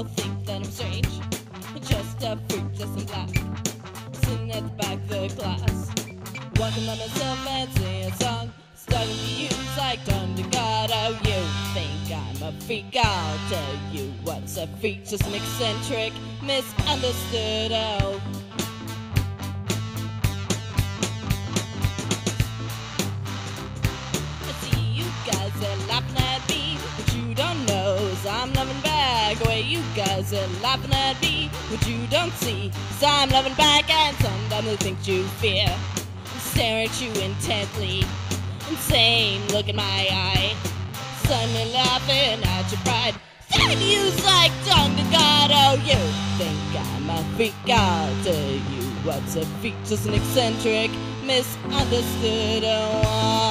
will think that I'm strange. Just a freak, just in black, sitting at the back of the class, walking by myself and singing a song, starting to use like tongue to God. Oh, you think I'm a freak? I'll tell you what's a freak, just an eccentric, misunderstood. Oh, guys are laughing at me, but you don't know is I'm loving back. Wait, you guys are laughing at me, but you don't see is I'm loving back. And sometimes I think you fear, stare at you intently, insane look in my eye, suddenly laughing at your pride, starting to use like tongue to God. Oh, you think I'm a freak? I'll tell you what's a freak, just an eccentric, misunderstood. Oh,